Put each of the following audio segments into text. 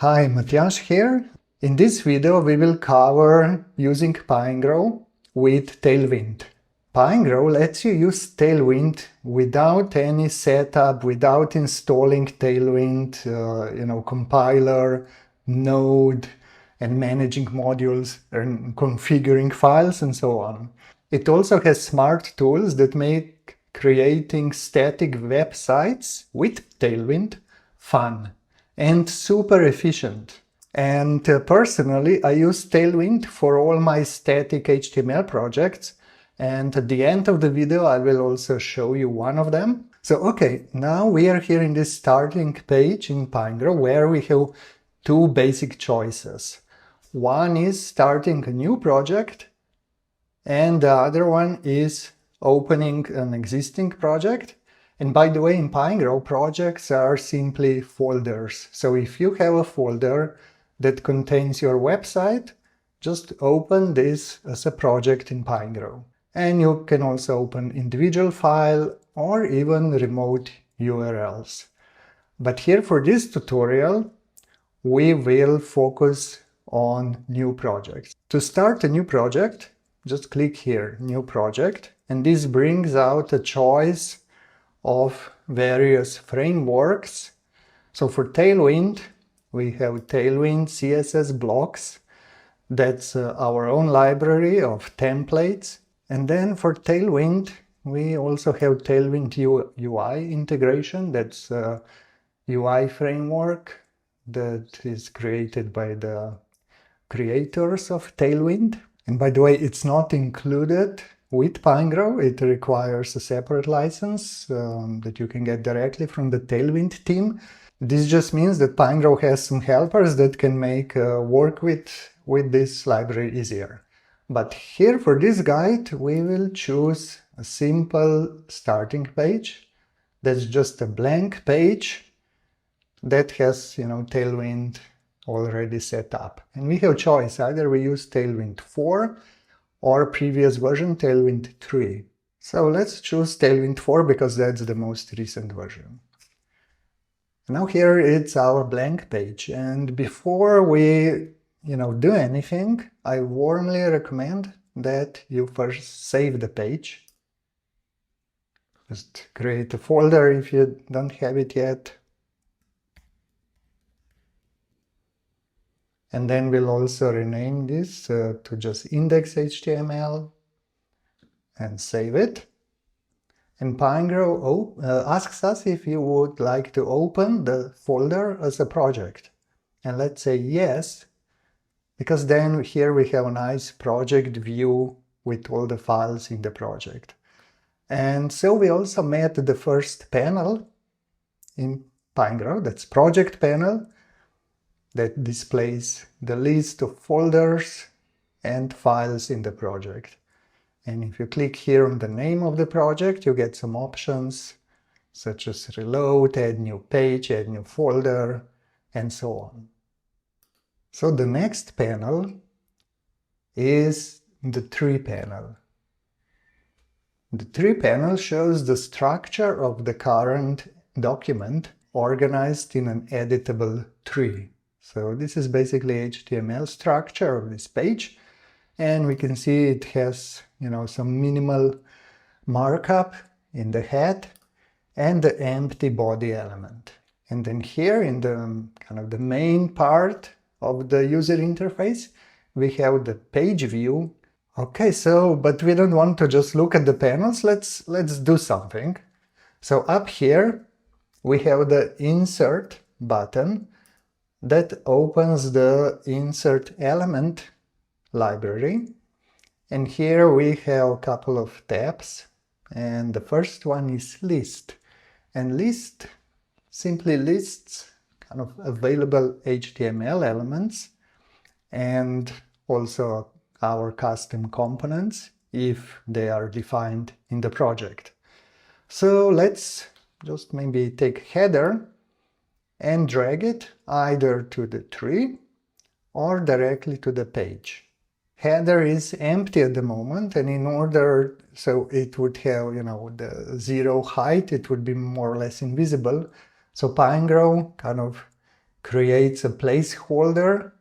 Hi, Matthias here. In this video we will cover using Pinegrow with Tailwind. Pinegrow lets you use Tailwind without any setup, without installing Tailwind, compiler, node, and managing modules and configuring files and so on. It also has smart tools that make creating static websites with Tailwind fun and super efficient. And personally, I use Tailwind for all my static HTML projects. And at the end of the video, I will also show you one of them. So, okay, now we are here in this starting page in Pinegrow where we have two basic choices. One is starting a new project, and the other one is opening an existing project. And by the way, in Pinegrow, projects are simply folders. So if you have a folder that contains your website, just open this as a project in Pinegrow. And you can also open individual file or even remote URLs. But here for this tutorial, we will focus on new projects. To start a new project, just click here, New Project, and this brings out a choice of various frameworks. So for Tailwind, we have Tailwind CSS blocks. That's our own library of templates. And then for Tailwind, we also have Tailwind UI integration. That's a UI framework that is created by the creators of Tailwind. And by the way, it's not included with Pinegrow. It requires a separate license that you can get directly from the Tailwind team. This just means that Pinegrow has some helpers that can make work with this library easier. But here for this guide, we will choose a simple starting page. That's just a blank page that has, Tailwind already set up. And we have choice, either we use Tailwind 4 or previous version Tailwind 3. So let's choose Tailwind 4 because that's the most recent version. Now here it's our blank page, and before we do anything, I warmly recommend that you first save the page. Just create a folder if you don't have it yet. And then we'll also rename this to just index.html and save it. And Pinegrow asks us if you would like to open the folder as a project. And let's say yes, because then here we have a nice project view with all the files in the project. And so we also made the first panel in Pinegrow, that's project panel, that displays the list of folders and files in the project. And if you click here on the name of the project, you get some options such as reload, add new page, add new folder, and so on. So the next panel is the tree panel. The tree panel shows the structure of the current document organized in an editable tree. So this is basically HTML structure of this page, and we can see it has, some minimal markup in the head and the empty body element. And then here in the the main part of the user interface, we have the page view. Okay, but we don't want to just look at the panels. Let's do something. So up here we have the insert button that opens the insert element library. And here we have a couple of tabs, and the first one is list. And list simply lists available HTML elements and also our custom components if they are defined in the project. So let's just maybe take header and drag it either to the tree or directly to the page. Header is empty at the moment, and in order so it would have the zero height, it would be more or less invisible. So Pinegrow creates a placeholder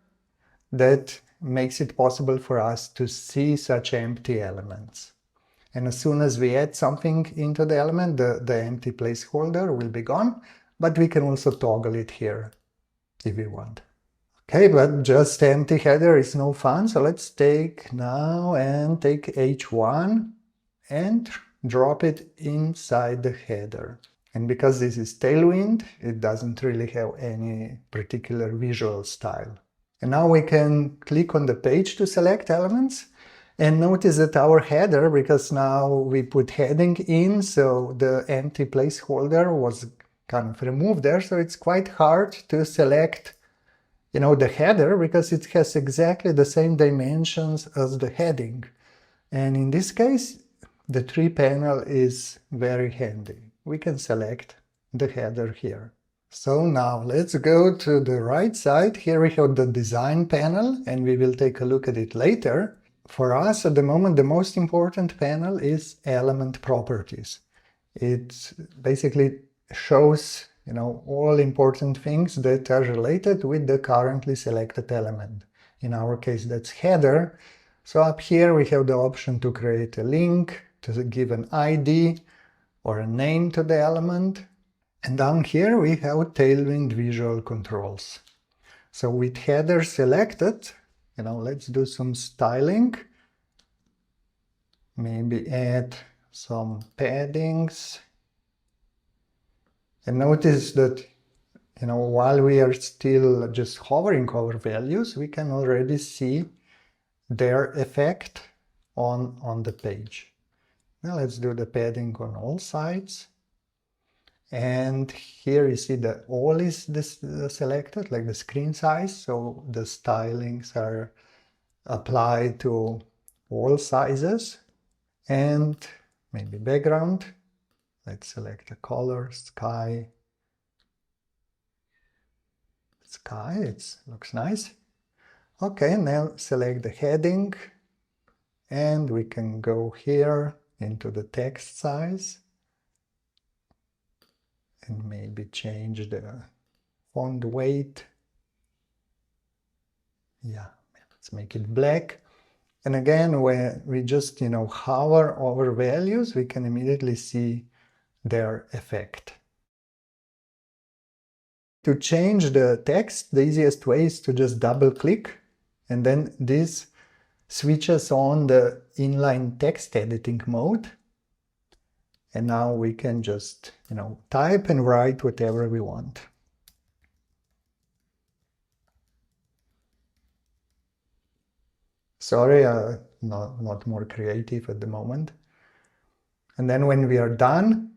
that makes it possible for us to see such empty elements. And as soon as we add something into the element, the empty placeholder will be gone, but we can also toggle it here if we want. Okay, but just empty header is no fun, so let's take now and take H1 and drop it inside the header. And because this is Tailwind, it doesn't really have any particular visual style. And now we can click on the page to select elements, and notice that our header, because now we put heading in, so the empty placeholder was kind of removed there, so it's quite hard to select the header, because it has exactly the same dimensions as the heading. And in this case, the tree panel is very handy. We can select the header here. So now let's go to the right side. Here we have the design panel, and we will take a look at it later. For us at the moment, the most important panel is element properties. It basically shows all important things that are related with the currently selected element. In our case, that's header. So up here we have the option to create a link, to give an ID or a name to the element. And down here we have Tailwind visual controls. So with header selected, let's do some styling. Maybe add some paddings. And notice that while we are still just hovering over values, we can already see their effect on the page. Now let's do the padding on all sides. And here you see that all is selected, like the screen size, so the stylings are applied to all sizes. And maybe background. Let's select a color, sky. It looks nice. Okay, now select the heading, and we can go here into the text size and maybe change the font weight. Yeah, let's make it black. And again, when we just hover over values, we can immediately see their effect. To change the text, the easiest way is to just double click, and then this switches on the inline text editing mode. And now we can just type and write whatever we want. Sorry, not more creative at the moment. And then when we are done,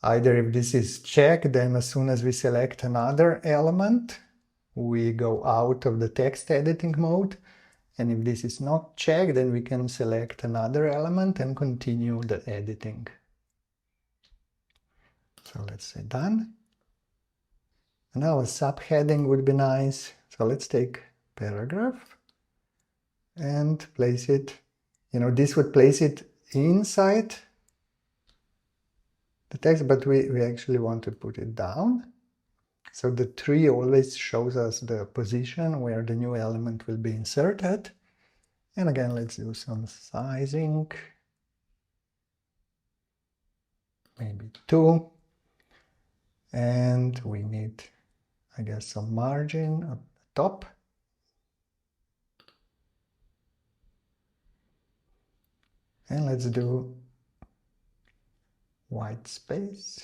either if this is checked, then as soon as we select another element, we go out of the text editing mode. And if this is not checked, then we can select another element and continue the editing. So let's say done. And now a subheading would be nice. So let's take paragraph and place it, this would place it inside the text, but we actually want to put it down. So the tree always shows us the position where the new element will be inserted. And again, let's do some sizing. Maybe 2. And we need, I guess, some margin at the top. And let's do white space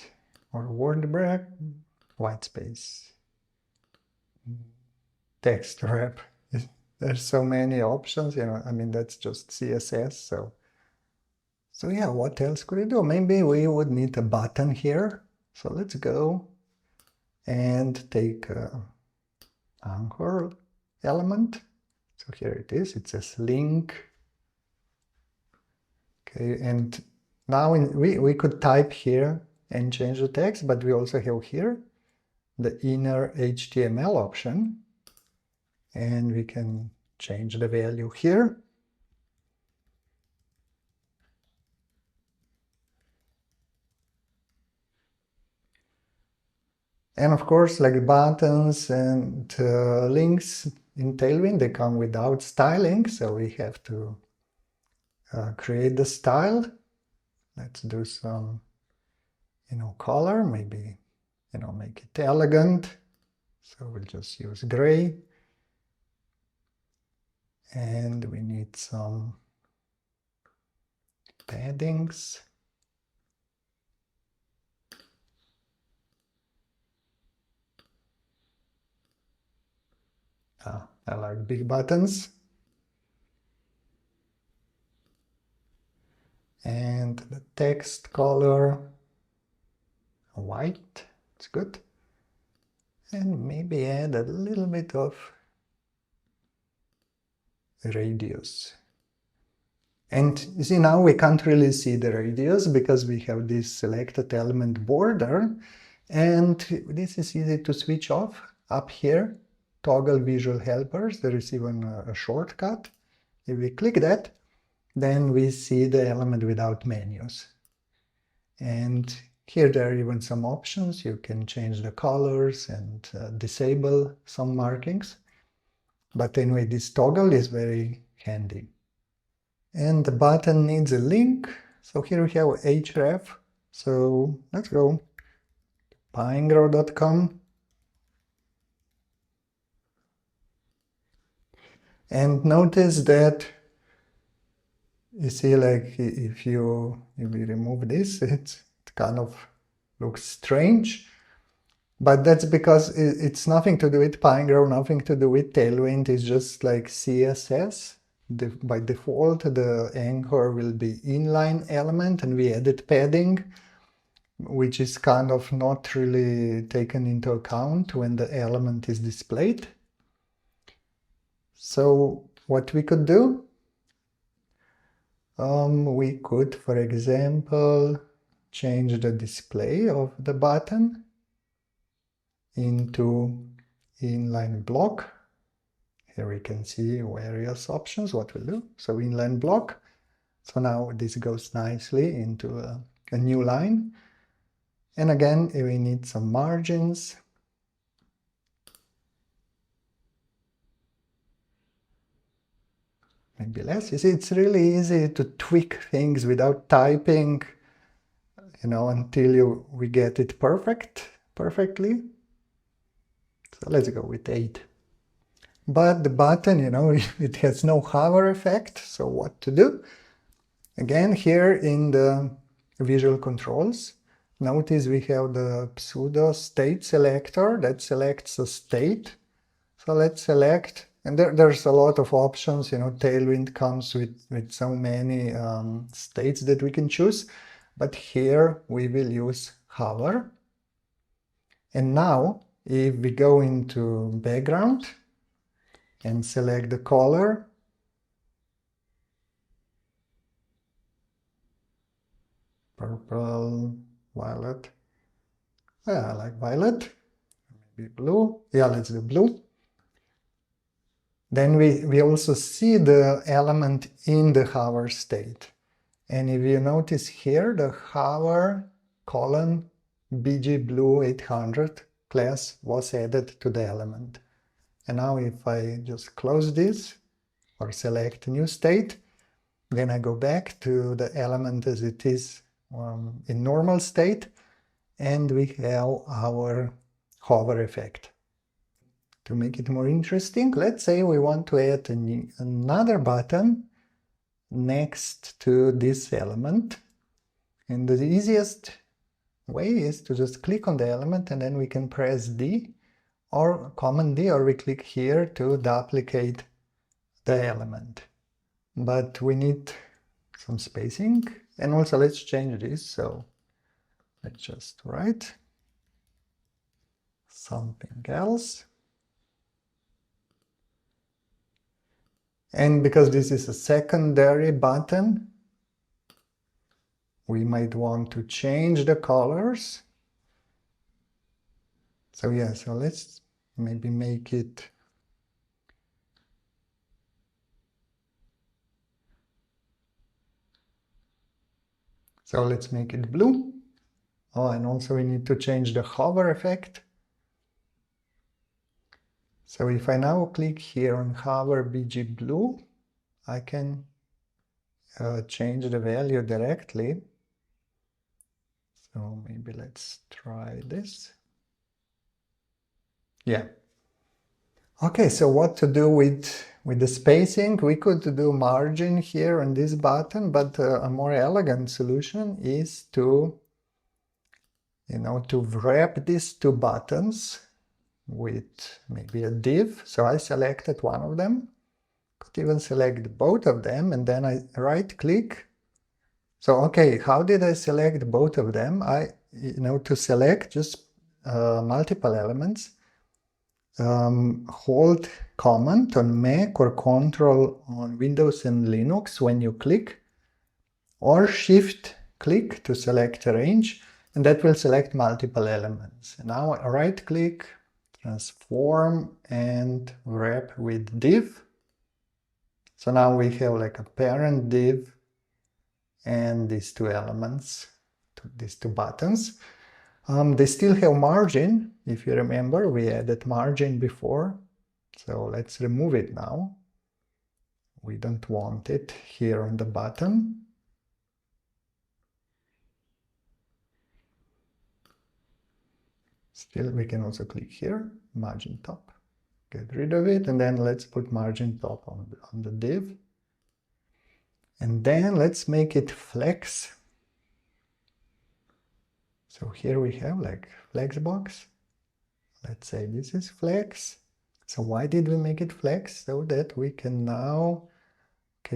or word wrap, white space, text wrap. There's so many options, that's just CSS. So yeah, what else could we do? Maybe we would need a button here. So let's go and take an anchor element. So here it is. It says link. Okay, and now we could type here and change the text, but we also have here the inner HTML option, and we can change the value here. And of course, like buttons and links in Tailwind, they come without styling, so we have to create the style. Let's do some, color, maybe, make it elegant. So we'll just use gray. And we need some paddings. I like big buttons. And the text color, white, it's good. And maybe add a little bit of radius. And you see, now we can't really see the radius because we have this selected element border, and this is easy to switch off. Up here, toggle visual helpers, there is even a shortcut. If we click that, then we see the element without menus. And here there are even some options. You can change the colors and disable some markings. But anyway, this toggle is very handy. And the button needs a link. So here we have href. So let's go to Pinegrow.com. And notice that you see, like, if we remove this, it kind of looks strange. But that's because it's nothing to do with Pinegrow, nothing to do with Tailwind. It's just like CSS. By default, the anchor will be inline element, and we added padding, which is kind of not really taken into account when the element is displayed. So what we could do, we could, for example, change the display of the button into inline block. Here we can see various options, what we'll do. So inline block. So now this goes nicely into a new line. And again, we need some margins. Maybe less. You see, it's really easy to tweak things without typing, until we get it perfectly. So let's go with 8. But the button, it has no hover effect. So what to do? Again, here in the visual controls, notice we have the pseudo state selector that selects a state. So let's select, and there's a lot of options. Tailwind comes with so many states that we can choose. But here we will use hover. And now, if we go into background and select the color, purple, violet. Yeah, I like violet. Maybe blue. Yeah, let's do blue. Then we also see the element in the hover state. And if you notice here, the hover colon BG Blue 800 class was added to the element. And now if I just close this or select new state, then I go back to the element as it is in normal state, and we have our hover effect. To make it more interesting, let's say we want to add another button next to this element. And the easiest way is to just click on the element, and then we can press D or Command D, or we click here to duplicate the element. But we need some spacing, and also let's change this. So let's just write something else. And because this is a secondary button, we might want to change the colors. So yeah, so let's maybe make it blue. Oh, and also we need to change the hover effect. So if I now click here on hover BG blue, I can change the value directly. So maybe let's try this. Yeah. Okay, so what to do with the spacing? We could do margin here on this button, but a more elegant solution is to, to wrap these two buttons with maybe a div. So I selected one of them, could even select both of them, and then I right click. So, okay, how did I select both of them? To select just multiple elements, hold Command on Mac or Control on Windows and Linux when you click, or Shift click to select a range, and that will select multiple elements. And now I right click, transform, and wrap with div. So now we have like a parent div and these two elements, these two buttons. They still have margin. If you remember, we added margin before. So let's remove it now. We don't want it here on the button. Still, we can also click here, margin top. Get rid of it, and then let's put margin top on the div. And then let's make it flex. So here we have like Flexbox. Let's say this is flex. So why did we make it flex? So that we can now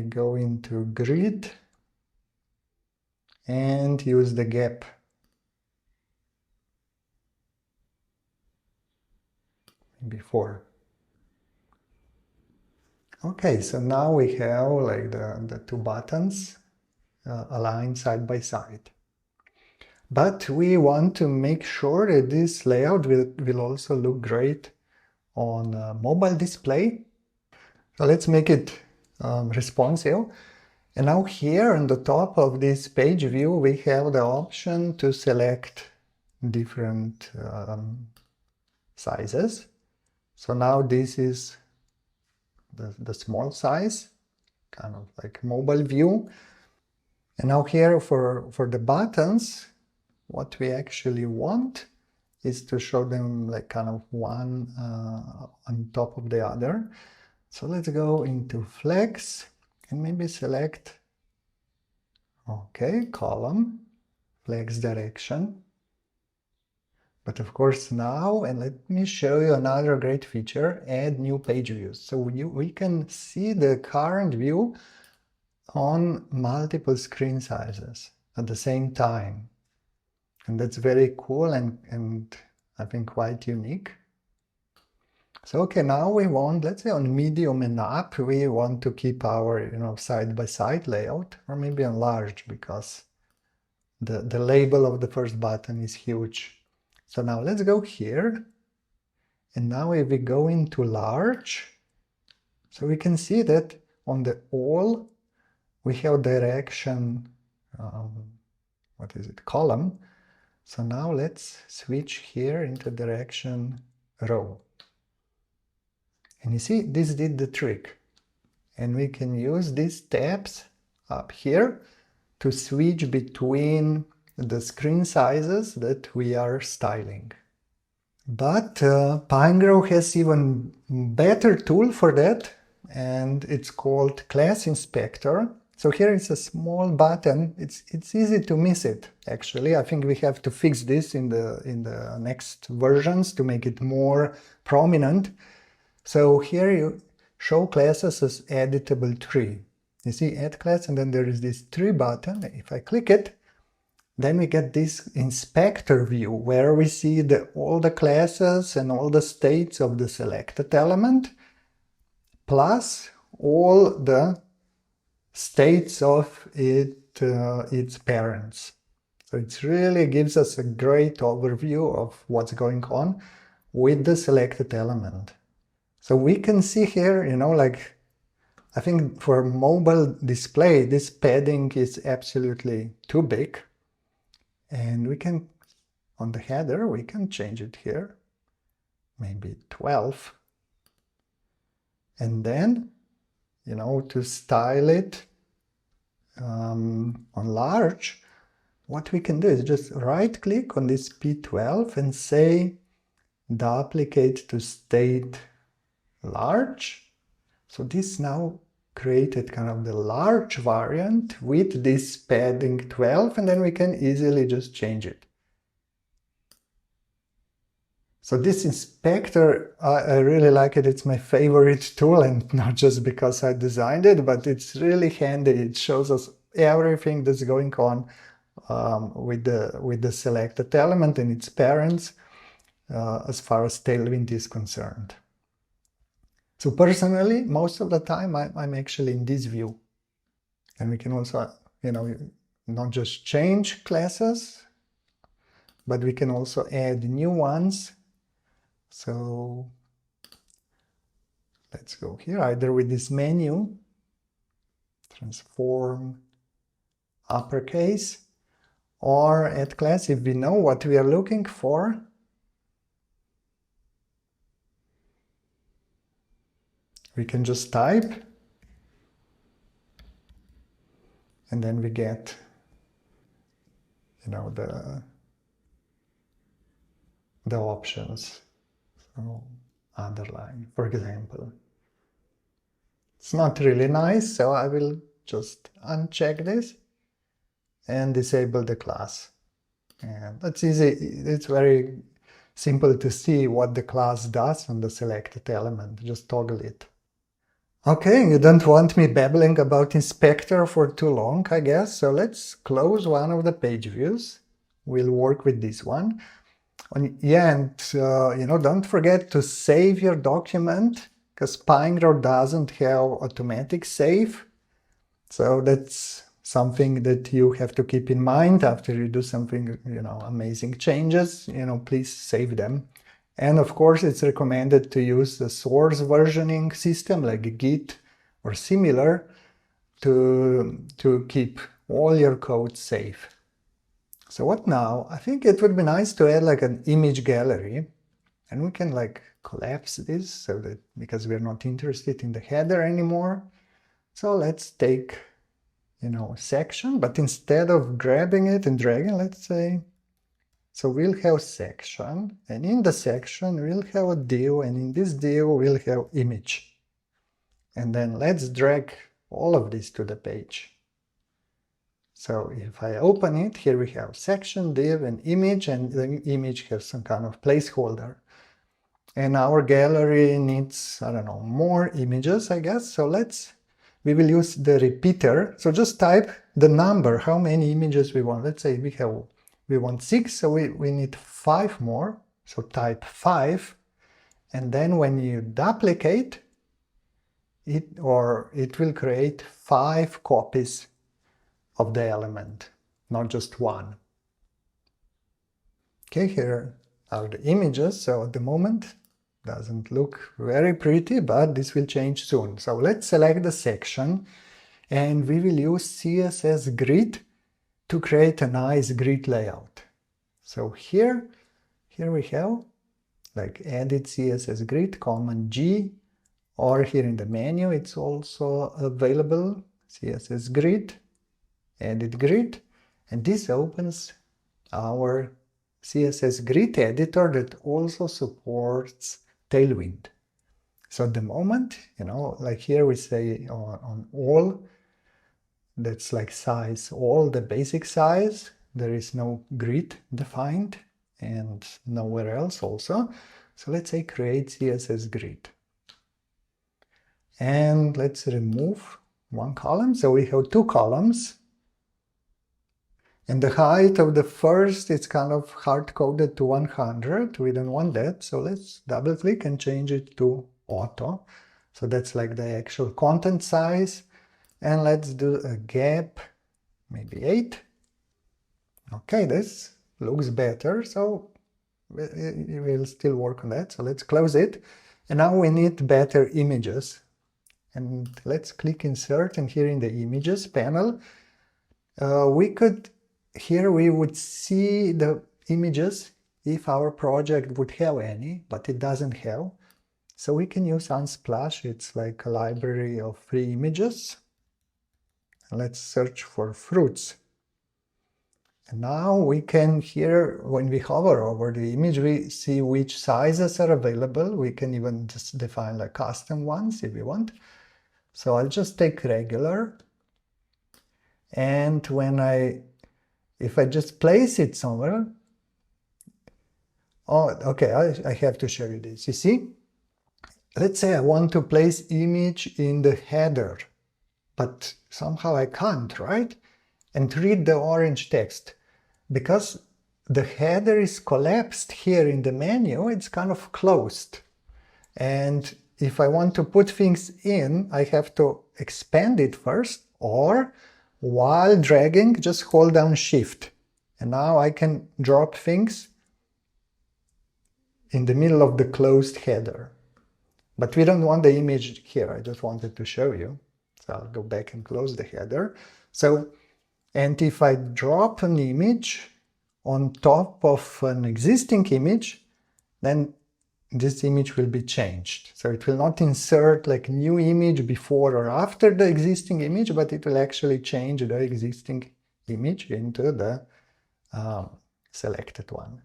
go into grid and use the gap. Before. Okay, so now we have like the two buttons aligned side by side. But we want to make sure that this layout will also look great on a mobile display. So let's make it responsive. And now here on the top of this page view, we have the option to select different sizes. So now this is the small size, kind of like mobile view. And now here for the buttons, what we actually want is to show them like kind of one on top of the other. So let's go into Flex and maybe select, okay, column, Flex direction. But of course now, and let me show you another great feature, add new page views. So we can see the current view on multiple screen sizes at the same time. And that's very cool and I think quite unique. So okay, now we want, let's say on medium and up, we want to keep our side-by-side layout, or maybe on large because the label of the first button is huge. So now let's go here, and now if we go into large, so we can see that on the all we have direction, column. So now let's switch here into direction row. And you see, this did the trick. And we can use these tabs up here to switch between the screen sizes that we are styling. But Pinegrow has even better tool for that, and it's called Class Inspector. So here is a small button. It's easy to miss it, actually. I think we have to fix this in the next versions to make it more prominent. So here you show classes as editable tree. You see add class, and then there is this tree button. If I click it, then we get this inspector view where we see all the classes and all the states of the selected element, plus all the states of its parents. So it really gives us a great overview of what's going on with the selected element. So we can see here, I think for mobile display, this padding is absolutely too big. And we can, on the header, we can change it here, maybe 12. And then, to style it on large, what we can do is just right click on this P12 and say duplicate to state large. So this now created kind of the large variant with this padding 12, and then we can easily just change it. So this inspector, I really like it. It's my favorite tool, and not just because I designed it, but it's really handy. It shows us everything that's going on with the selected element and its parents as far as Tailwind is concerned. So personally, most of the time I'm actually in this view. And we can also, not just change classes, but we can also add new ones. So let's go here, either with this menu, transform uppercase, or add class if we know what we are looking for. We can just type, and then we get, the options. So underline, for example. It's not really nice, so I will just uncheck this and disable the class. And that's easy. It's very simple to see what the class does on the selected element. Just toggle it. Okay, you don't want me babbling about inspector for too long, I guess. So let's close one of the page views. We'll work with this one. And don't forget to save your document, because Pinegrow doesn't have automatic save. So that's something that you have to keep in mind after you do something, amazing changes, please save them. And of course, it's recommended to use the source versioning system like Git or similar to keep all your code safe. So what now? I think it would be nice to add like an image gallery, and we can like collapse this so that, because we're not interested in the header anymore. So let's take, a section, but instead of grabbing it and dragging, let's say, so we'll have section, and in the section we'll have a div, and in this div we'll have image. And then let's drag all of this to the page. So if I open it, here we have section, div, and image, and the image has some kind of placeholder. And our gallery needs, I don't know, more images, I guess. So we will use the repeater. So just type the number, how many images we want. Let's say we want 6, so we need 5 more. So type 5, and then when you duplicate it, it will create 5 copies of the element, not just one. Okay, here are the images. So at the moment, doesn't look very pretty, but this will change soon. So let's select the section, and we will use CSS grid to create a nice grid layout. So here we have like edit CSS grid, Command G, or here in the menu it's also available, CSS grid, edit grid, and this opens our CSS grid editor that also supports Tailwind. So at the moment, like here we say on all, that's like size, all the basic size, there is no grid defined and nowhere else also. So let's say create CSS grid. And let's remove one column. So we have 2 columns. And the height of the first, it's kind of hard-coded to 100. We don't want that. So let's double-click and change it to auto. So that's like the actual content size. And let's do a gap, maybe 8. Okay, this looks better. So we'll still work on that. So let's close it. And now we need better images. And let's click Insert, and here in the Images panel, here we would see the images if our project would have any, but it doesn't have. So we can use Unsplash. It's like a library of free images. Let's search for fruits. And now we can here, when we hover over the image, we see which sizes are available. We can even just define like custom ones if we want. So I'll just take regular. And if I just place it somewhere, oh, okay, I have to show you this. You see, let's say I want to place image in the header, but somehow I can't, right? And read the orange text. Because the header is collapsed here in the menu, it's kind of closed. And if I want to put things in, I have to expand it first, or while dragging, just hold down Shift. And now I can drop things in the middle of the closed header. But we don't want the image here. I just wanted to show you. So I'll go back and close the header. And if I drop an image on top of an existing image, then this image will be changed. So it will not insert like new image before or after the existing image, but it will actually change the existing image into the selected one.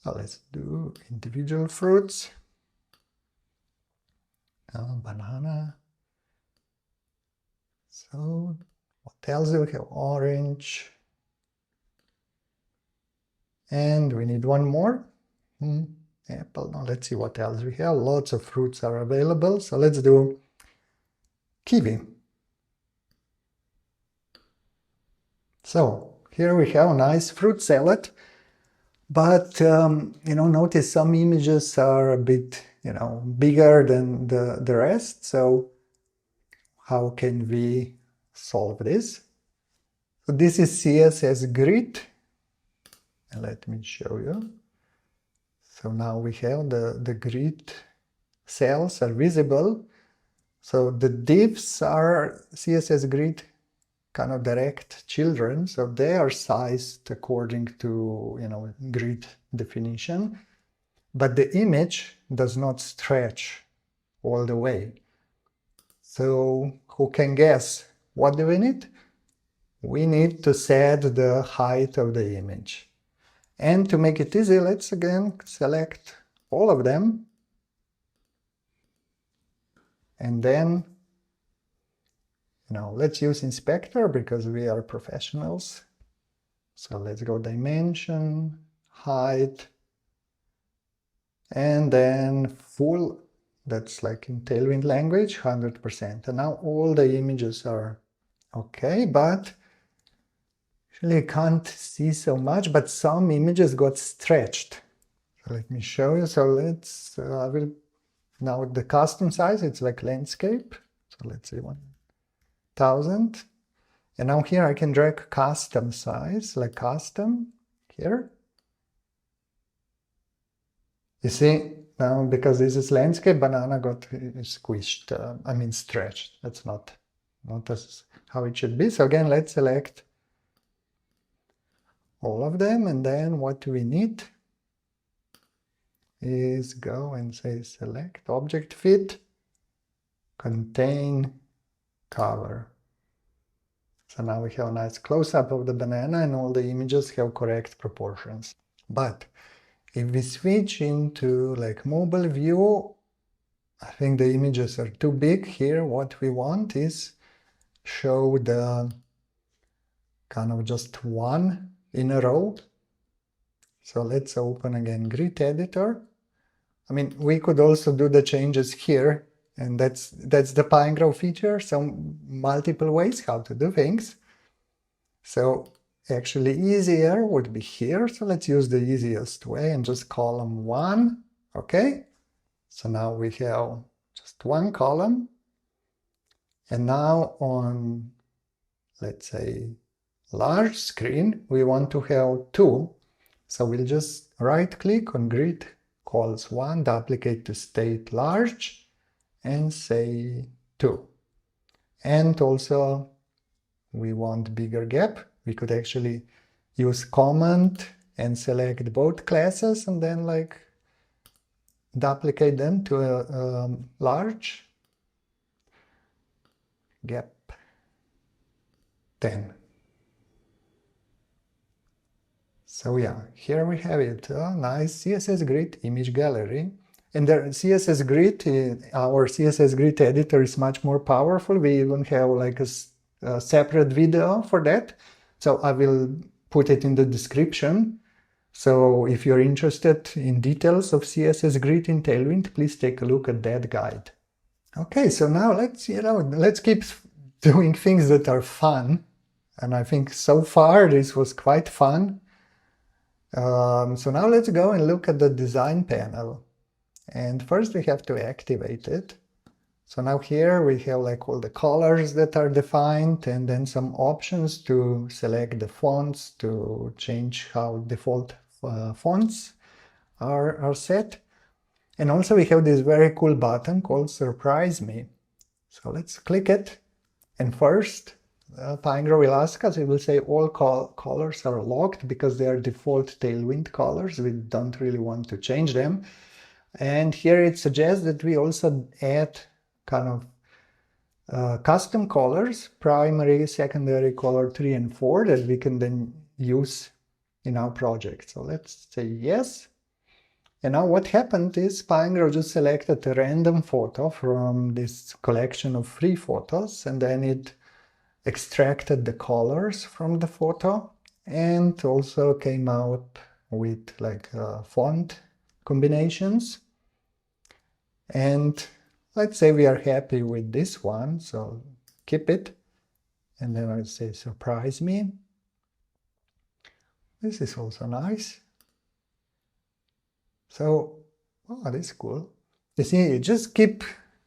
So let's do individual fruits. Banana. So what else do we have? Orange. And we need one more. Apple. Now let's see what else we have. Lots of fruits are available. So let's do kiwi. So here we have a nice fruit salad. But, notice some images are a bit, bigger than the rest. So how can we solve this? So this is CSS grid. And let me show you. So now we have the grid cells are visible. So the divs are CSS grid kind of direct children. So they are sized according to, grid definition. But the image does not stretch all the way. So who can guess? What do we need? We need to set the height of the image. And to make it easy, let's again select all of them. And then, let's use inspector because we are professionals. So let's go dimension, height, and then full, that's like in Tailwind language, 100%. And now all the images are okay, but actually I can't see so much, but some images got stretched. So let me show you. So let's, now the custom size, it's like landscape. So let's say 1000. And now here I can drag custom size, like custom here. You see, now because this is landscape, banana got squished, stretched. That's not as how it should be. So again, let's select all of them, and then what we need is go and say select object fit, contain cover. So now we have a nice close-up of the banana and all the images have correct proportions. But if we switch into like mobile view, I think the images are too big here. What we want is show the kind of just one in a row. So let's open again grid editor. We could also do the changes here, and that's the Pinegrow feature, some multiple ways how to do things. So actually easier would be here. So let's use the easiest way and just column 1. Okay. So now we have just one column. And now on, let's say, large screen, we want to have 2. So we'll just right click on grid, calls 1, duplicate to state large, and say 2. And also we want bigger gap. We could actually use command and select both classes and then like duplicate them to a large gap 10. So yeah, here we have it, a nice CSS Grid image gallery. And the CSS Grid, our CSS Grid editor is much more powerful. We even have like a separate video for that. So I will put it in the description. So if you're interested in details of CSS Grid in Tailwind, please take a look at that guide. Okay, so now let's keep doing things that are fun. And I think so far this was quite fun. So now let's go and look at the design panel. And first we have to activate it. So now here we have like all the colors that are defined and then some options to select the fonts, to change how default fonts are set. And also we have this very cool button called Surprise Me. So let's click it. And first, Pinegrow will ask us, it will say all colors are locked because they are default Tailwind colors. We don't really want to change them. And here it suggests that we also add kind of custom colors, primary, secondary, color 3 and 4, that we can then use in our project. So let's say yes. And now what happened is Pinegrow just selected a random photo from this collection of free photos, and then it extracted the colors from the photo and also came out with like font combinations. And let's say we are happy with this one, so keep it. And then I say Surprise Me. This is also nice. So, oh, that's cool. You see, you just keep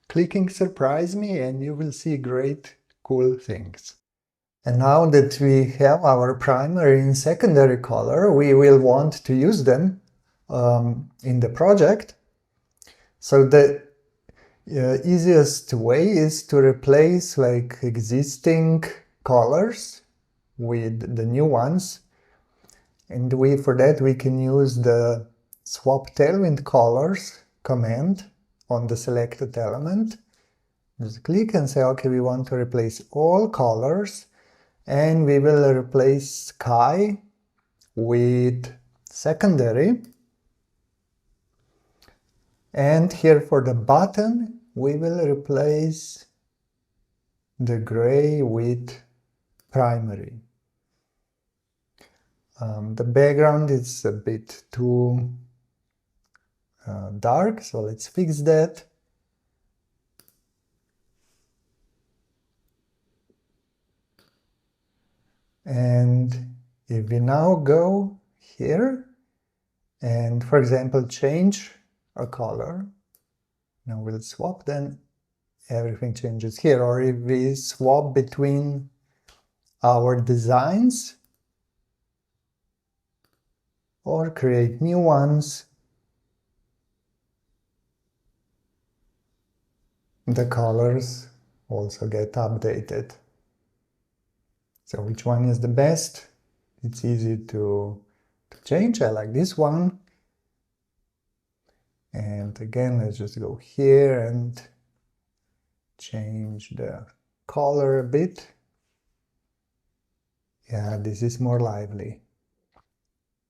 clicking Surprise Me and you will see great, cool things. And now that we have our primary and secondary color, we will want to use them in the project. So the easiest way is to replace like existing colors with the new ones. And for that we can use the Swap Tailwind Colors command on the selected element. Just click and say, okay, we want to replace all colors, and we will replace sky with secondary. And here for the button, we will replace the gray with primary. The background is a bit too dark, so let's fix that. And if we now go here and, for example, change a color, now we'll swap, then everything changes here. Or if we swap between our designs or create new ones, the colors also get updated. So which one is the best? It's easy to change. I like this one. And again, let's just go here and change the color a bit. Yeah, this is more lively.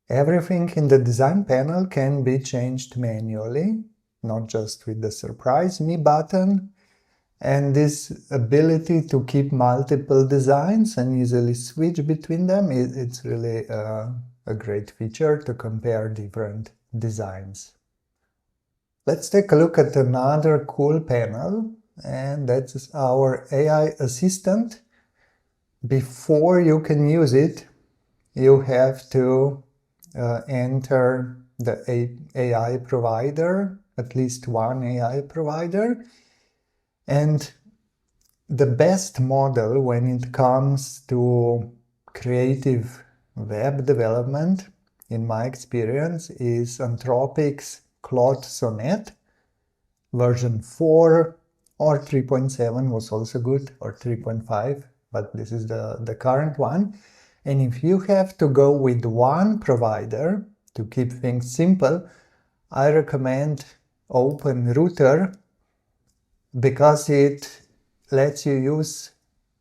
Everything in the design panel can be changed manually, not just with the Surprise Me button. And this ability to keep multiple designs and easily switch between them, it's really a great feature to compare different designs. Let's take a look at another cool panel, and that's our AI assistant. Before you can use it, you have to enter the AI provider, at least one AI provider. And the best model when it comes to creative web development, in my experience, is Anthropic's Claude Sonnet. Version 4 or 3.7 was also good, or 3.5, but this is the current one. And if you have to go with one provider to keep things simple, I recommend open router because it lets you use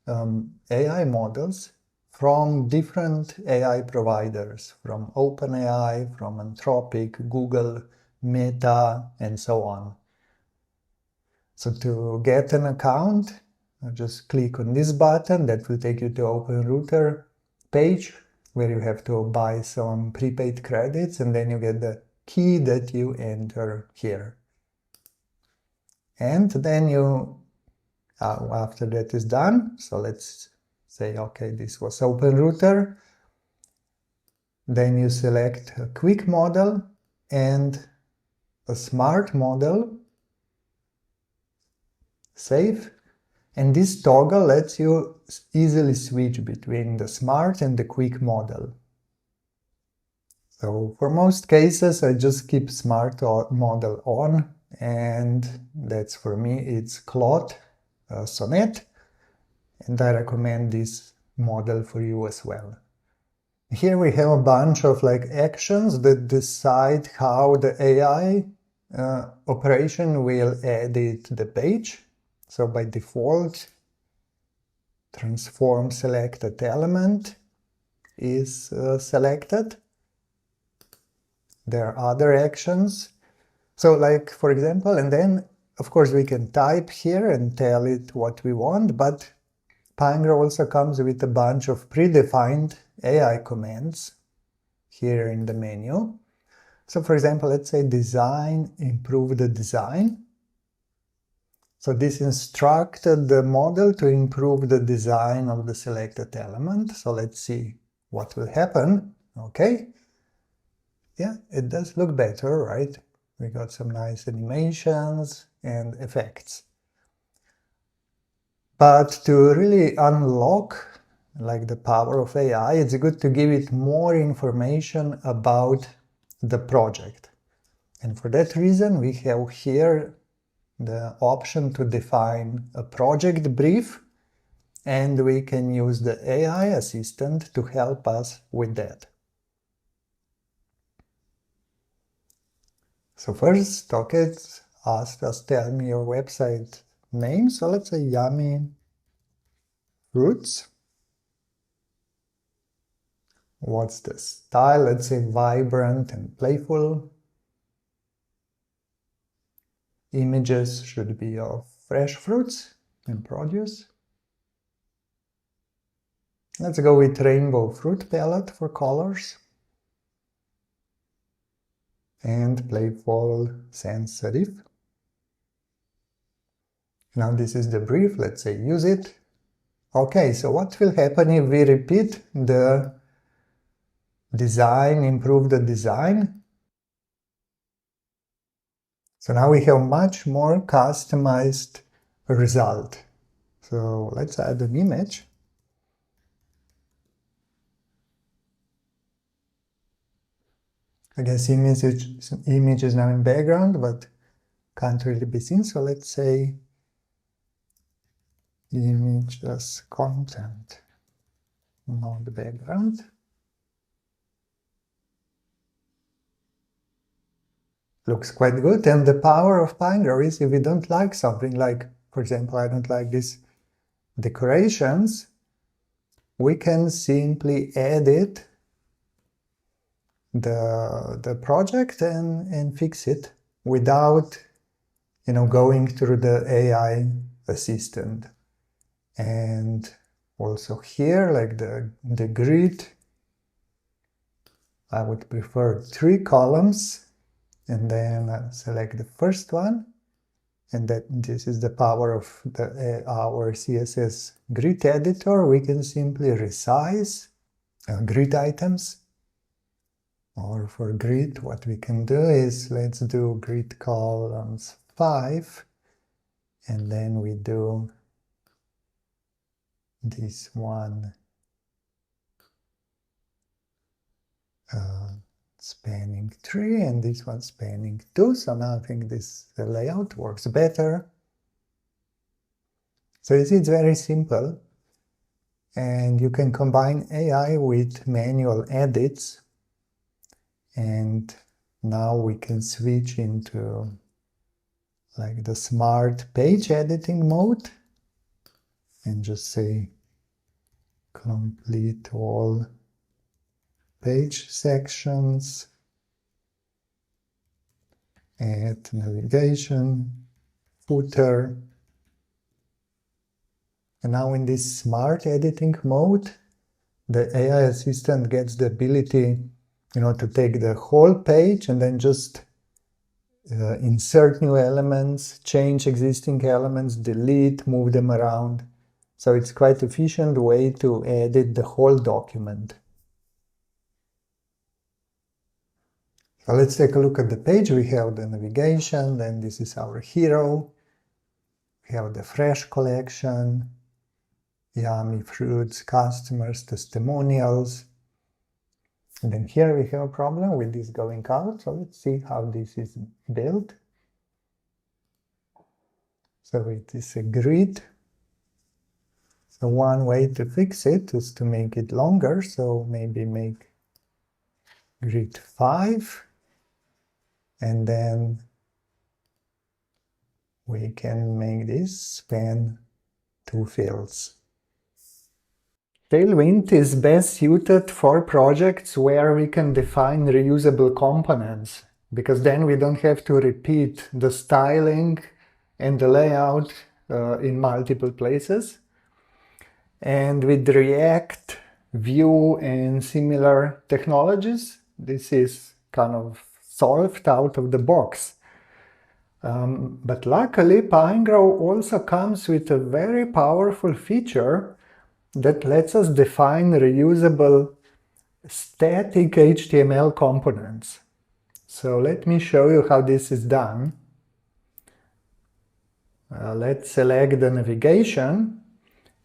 AI models from different AI providers, from OpenAI, from Anthropic, Google, Meta, and so on. So to get an account, just click on this button that will take you to Open Router page where you have to buy some prepaid credits, and then you get the key that you enter here. And then you, after that is done, so let's say, okay, this was Open Router. Then you select a quick model and a smart model. Save. And this toggle lets you easily switch between the smart and the quick model. So for most cases, I just keep smart model on, and that's for me, it's Claude Sonnet, and I recommend this model for you as well. Here we have a bunch of actions that decide how the AI operation will edit the page. So by default, transform selected element is selected. There are other actions. So for example, and then of course we can type here and tell it what we want, but Pinegrow also comes with a bunch of predefined AI commands here in the menu. So for example, let's say design, improve the design. So this instructed the model to improve the design of the selected element. So let's see what will happen. Okay. Yeah, it does look better, right? We got some nice animations and effects. But to really unlock the power of AI, it's good to give it more information about the project. And for that reason, we have here the option to define a project brief, and we can use the AI assistant to help us with that. So first, okay, it asks us, tell me your website name. So let's say Yummy Fruits. What's the style? Let's say vibrant and playful. Images should be of fresh fruits and produce. Let's go with rainbow fruit palette for colors. And playful sans serif. Now this is the brief, let's say use it. Okay, so what will happen if we repeat the design, improve the design? So now we have much more customized result. So let's add an image. I guess image is now in background, but can't really be seen. So let's say image as content, not the background. Looks quite good. And the power of Pinegrow is if we don't like something, for example, I don't like these decorations, we can simply edit the project and fix it without going through the AI assistant. And also here, the grid, I would prefer 3 columns, and then select the first one, and this is the power of our CSS grid editor. We can simply resize grid items. Or for grid, what we can do is, let's do grid columns 5, and then we do this one spanning 3 and this one spanning 2. So now I think this layout works better. So you see, it's very simple, and you can combine AI with manual edits, and now we can switch into like the smart page editing mode, and just say complete all page sections, add navigation, footer. And now in this smart editing mode, the AI assistant gets the ability, to take the whole page and then just insert new elements, change existing elements, delete, move them around. So it's quite an efficient way to edit the whole document. So let's take a look at the page. We have the navigation, then this is our hero. We have the fresh collection, yummy fruits, customers, testimonials. And then here we have a problem with this going out. So let's see how this is built. So it is a grid. So one way to fix it is to make it longer. So maybe make grid 5. And then we can make this span 2 fields. Tailwind is best suited for projects where we can define reusable components, because then we don't have to repeat the styling and the layout in multiple places. And with React, Vue, and similar technologies, this is kind of solved out of the box. But luckily, Pinegrow also comes with a very powerful feature that lets us define reusable static HTML components. So let me show you how this is done. Let's select the navigation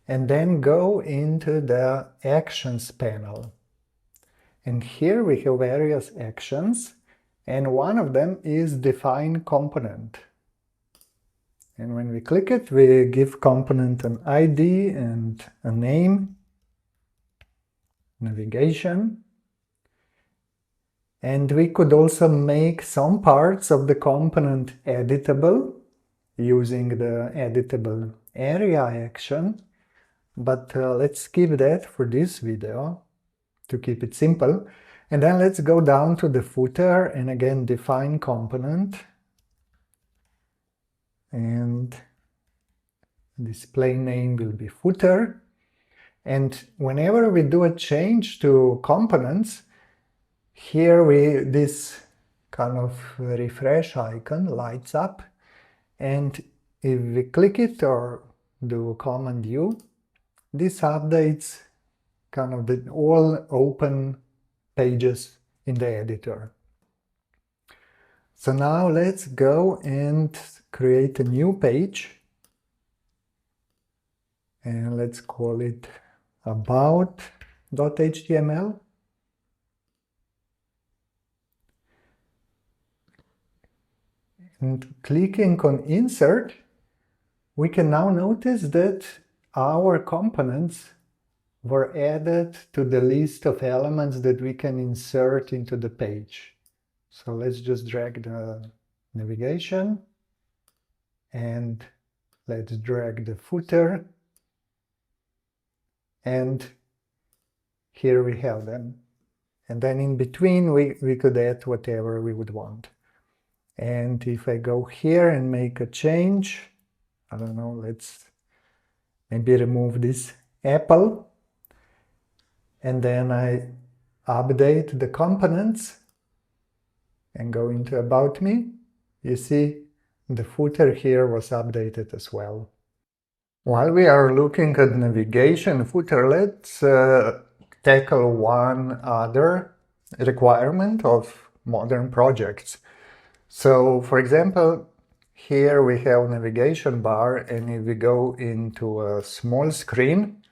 and then go into the Actions panel. And here we have various actions, and one of them is Define Component. And when we click it, we give component an ID and a name, navigation. And we could also make some parts of the component editable using the editable area action. But let's skip that for this video to keep it simple. And then let's go down to the footer and again define component. And display name will be footer. And whenever we do a change to components, here this kind of refresh icon lights up. And if we click it or do Command U, this updates kind of all open pages in the editor. So now let's go and create a new page. And let's call it about.html. And clicking on Insert, we can now notice that our components were added to the list of elements that we can insert into the page. So let's just drag the navigation and let's drag the footer. And here we have them. And then in between, we could add whatever we would want. And if I go here and make a change, I don't know, let's maybe remove this apple. And then I update the components and go into About Me. You see, the footer here was updated as well. While we are looking at navigation footer, let's tackle one other requirement of modern projects. So, for example, here we have navigation bar, and if we go into a small screen,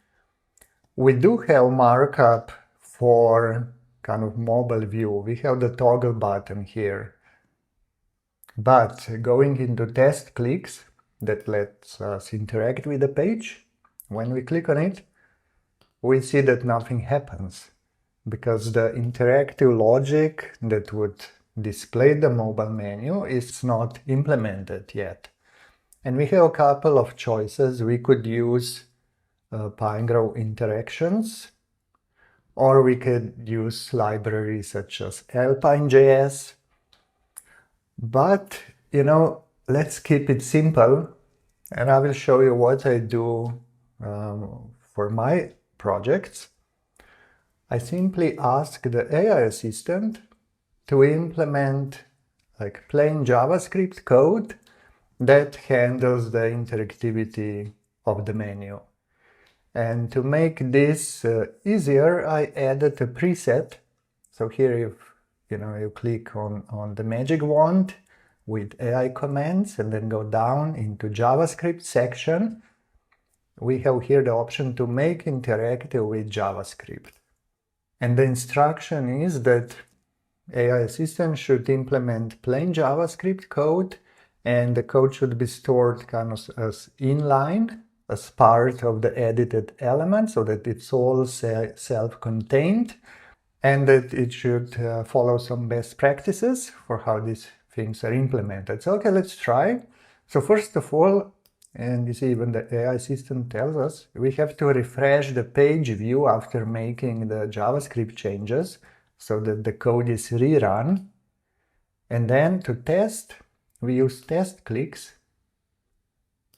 we do have markup for kind of mobile view. We have the toggle button here. But going into test clicks, that lets us interact with the page, when we click on it, we see that nothing happens, because the interactive logic that would display the mobile menu is not implemented yet. And we have a couple of choices. We could use Pinegrow interactions, or we could use libraries such as Alpine.js. But, let's keep it simple, and I will show you what I do for my projects. I simply ask the AI assistant to implement like plain JavaScript code that handles the interactivity of the menu. And to make this easier, I added a preset. So here you click on the magic wand with AI commands and then go down into JavaScript section. We have here the option to make interactive with JavaScript. And the instruction is that AI assistant should implement plain JavaScript code, and the code should be stored kind of as inline, as part of the edited element, so that it's all self-contained, and that it should follow some best practices for how these things are implemented. So okay, let's try. So first of all, and you see even the AI assistant tells us, we have to refresh the page view after making the JavaScript changes so that the code is rerun. And then to test, we use test clicks,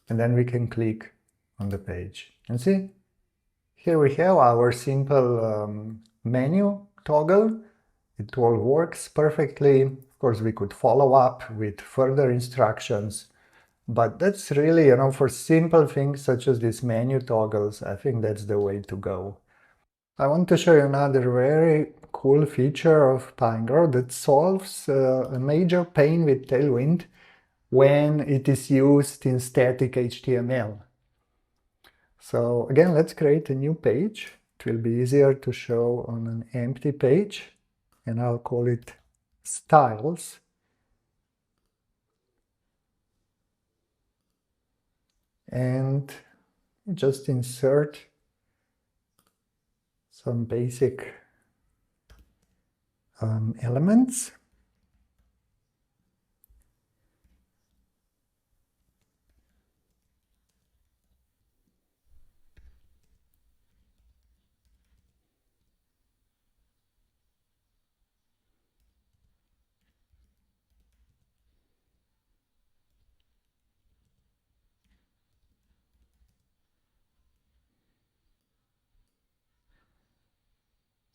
and then we can click on the page. And see, here we have our simple menu toggle. It all works perfectly. Of course, we could follow up with further instructions, but that's really, for simple things such as these menu toggles, I think that's the way to go. I want to show you another very cool feature of Pinegrow that solves a major pain with Tailwind when it is used in static HTML. So again, let's create a new page. It will be easier to show on an empty page, and I'll call it Styles. And just insert some basic elements.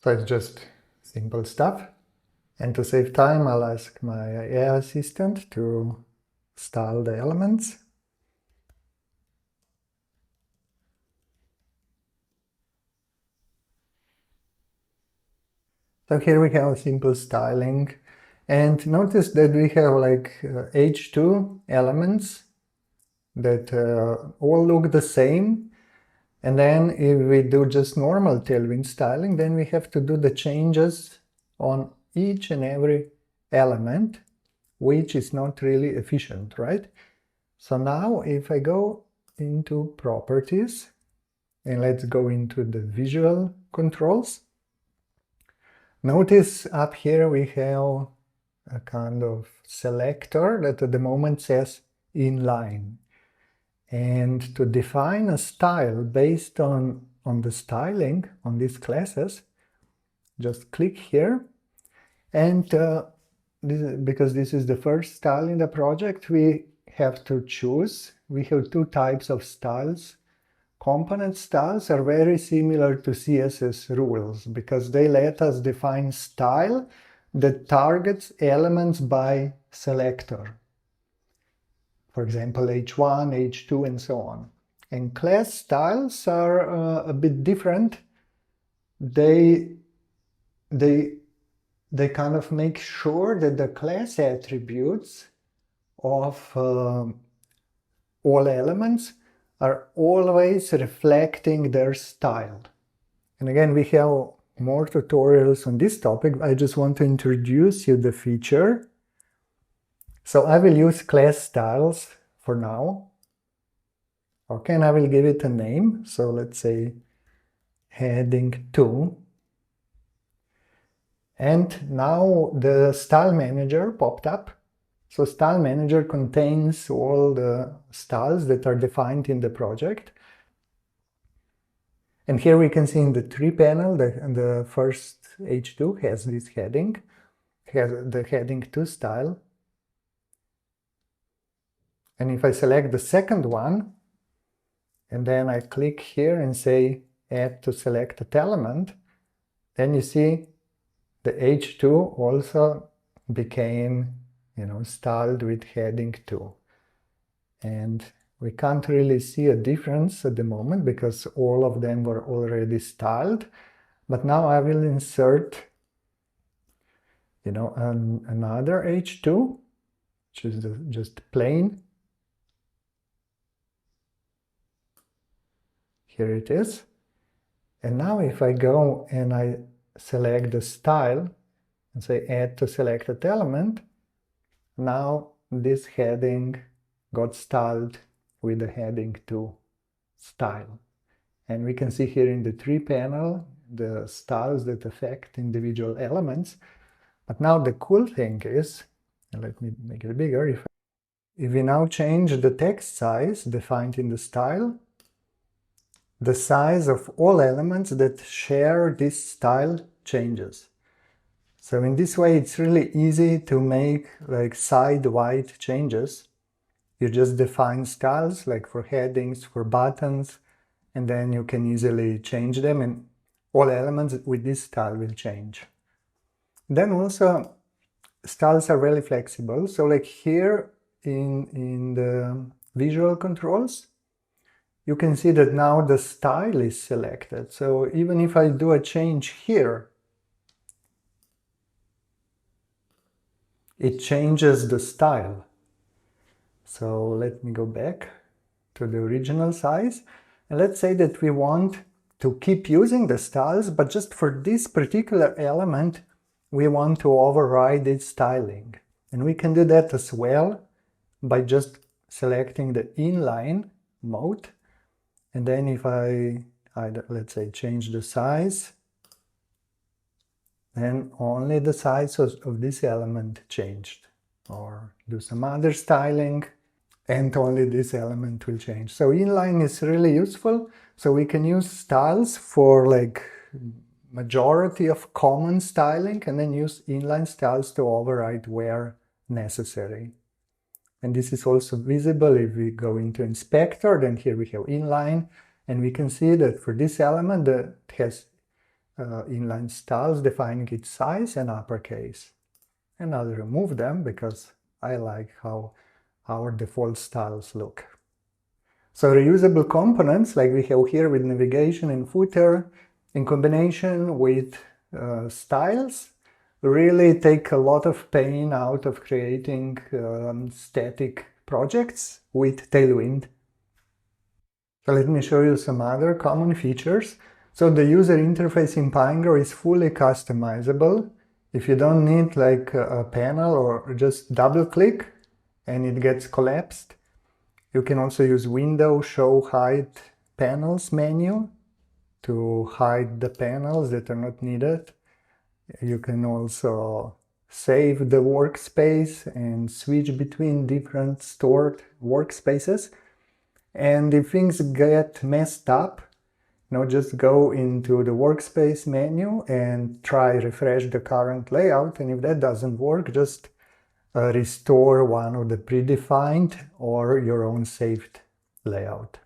So it's just simple stuff. And to save time, I'll ask my AI assistant to style the elements. So here we have simple styling. And notice that we have like H2 elements that all look the same. And then if we do just normal Tailwind styling, then we have to do the changes on each and every element, which is not really efficient, right? So now if I go into properties, and let's go into the visual controls, notice up here we have a kind of selector that at the moment says inline. And to define a style based on the styling on these classes, just click here. And because this is the first style in the project, we have to choose. We have two types of styles. Component styles are very similar to CSS rules because they let us define style that targets elements by selector. For example, H1, H2, and so on. And class styles are a bit different. They kind of make sure that the class attributes of all elements are always reflecting their style. And again, we have more tutorials on this topic. I just want to introduce you the feature. So I will use class styles for now. Okay, and I will give it a name. So let's say heading 2. And now the style manager popped up. So Style Manager contains all the styles that are defined in the project. And here we can see in the tree panel that the first H2 has this heading, has the heading 2 style. And if I select the second one, and then I click here and say add to selected element, then you see the H2 also became, styled with heading 2. And we can't really see a difference at the moment because all of them were already styled. But now I will insert, another H2, which is just plain. Here it is. And now if I go and I select the style and say add to selected element, now this heading got styled with the heading 2 style. And we can see here in the tree panel the styles that affect individual elements. But now the cool thing is, and let me make it bigger, if we now change the text size defined in the style, the size of all elements that share this style changes. So in this way it's really easy to make like side-wide changes. You just define styles like for headings, for buttons, and then you can easily change them and all elements with this style will change. Then also styles are really flexible. So like here in the visual controls, you can see that now the style is selected. So even if I do a change here, it changes the style. So let me go back to the original size. And let's say that we want to keep using the styles, but just for this particular element, we want to override its styling. And we can do that as well by just selecting the inline mode. And then if I let's say, change the size, then only the size of this element changed. Or do some other styling, and only this element will change. So inline is really useful. So we can use styles for like majority of common styling, and then use inline styles to override where necessary. And this is also visible if we go into inspector, then here we have inline, and we can see that for this element that has inline styles defining its size and uppercase. And I'll remove them because I like how our default styles look. So reusable components, like we have here with navigation and footer, in combination with styles, really take a lot of pain out of creating static projects with Tailwind. So let me show you some other common features. So the user interface in Pinegrow is fully customizable. If you don't need like a panel or just double click and it gets collapsed, you can also use window show hide panels menu to hide the panels that are not needed. You can also save the workspace and switch between different stored workspaces. And if things get messed up, just go into the workspace menu and try refresh the current layout. And if that doesn't work, just restore one of the predefined or your own saved layout.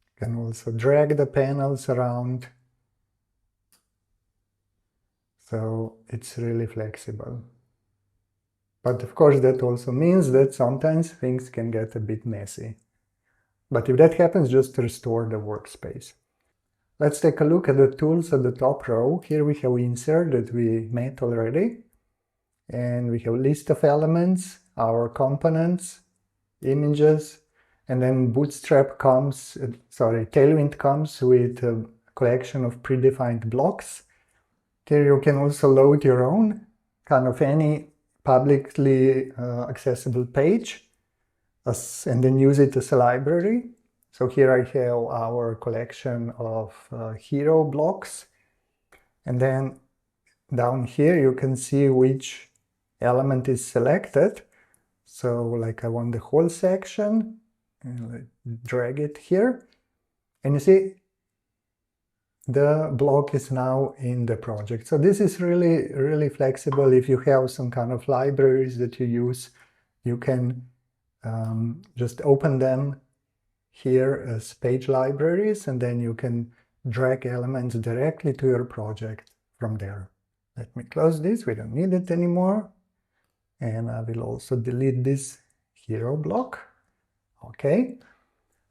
You can also drag the panels around. So it's really flexible. But of course that also means that sometimes things can get a bit messy. But if that happens, just restore the workspace. Let's take a look at the tools at the top row. Here we have insert that we met already. And we have list of elements, our components, images, and then Tailwind comes with a collection of predefined blocks. Here you can also load your own, kind of any publicly accessible page, and then use it as a library. So here I have our collection of hero blocks. And then down here you can see which element is selected. So like I want the whole section, and let's drag it here. And you see, the block is now in the project. So this is really, really flexible. If you have some kind of libraries that you use, you can just open them here as page libraries, and then you can drag elements directly to your project from there. Let me close this, we don't need it anymore. And I will also delete this hero block. Okay,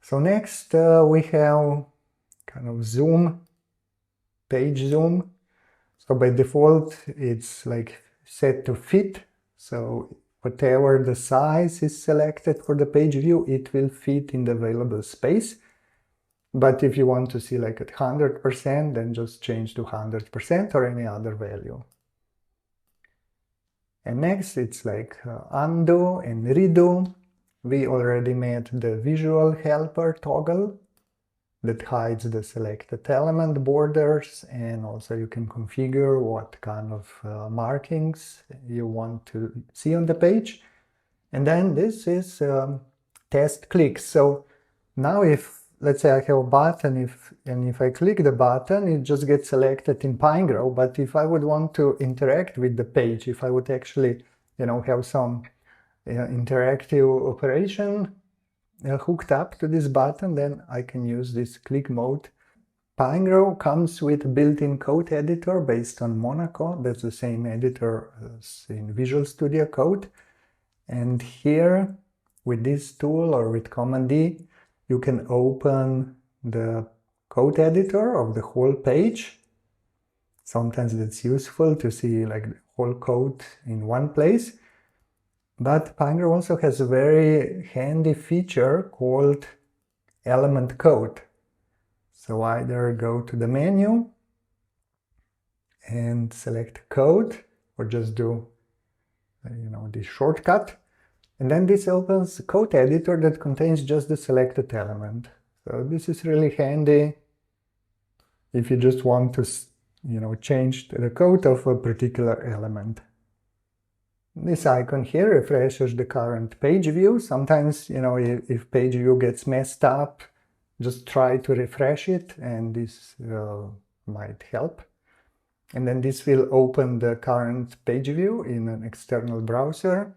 so next we have kind of zoom, page zoom. So by default it's like set to fit, so whatever the size is selected for the page view, it will fit in the available space. But if you want to see like at 100%, then just change to 100% or any other value. And next it's like undo and redo. We already made the visual helper toggle that hides the selected element borders, and also you can configure what kind of markings you want to see on the page. And then this is test clicks. So now if, let's say I have a button, if I click the button, it just gets selected in Pinegrow. But if I would want to interact with the page, if I would actually, have some interactive operation hooked up to this button, then I can use this click mode. Pinegrow comes with a built-in code editor based on Monaco. That's the same editor as in Visual Studio Code. And here, with this tool or with Command D, you can open the code editor of the whole page. Sometimes it's useful to see like the whole code in one place. But Pinegrow also has a very handy feature called element code. So either go to the menu and select code, or just do this shortcut. And then this opens a code editor that contains just the selected element. So this is really handy if you just want to, change the code of a particular element. This icon here refreshes the current page view. Sometimes, if page view gets messed up, just try to refresh it, and this might help. And then this will open the current page view in an external browser.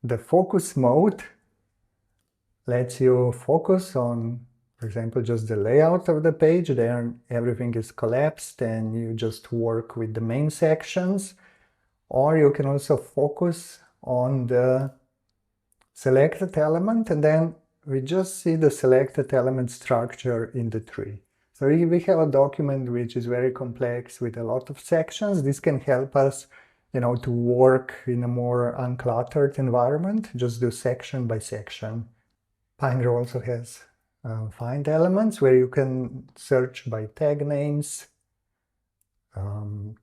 The focus mode lets you focus on, for example, just the layout of the page. There everything is collapsed and you just work with the main sections. Or you can also focus on the selected element, and then we just see the selected element structure in the tree. So we have a document which is very complex with a lot of sections. This can help us to work in a more uncluttered environment, just do section by section. Pinegrow also has find elements where you can search by tag names,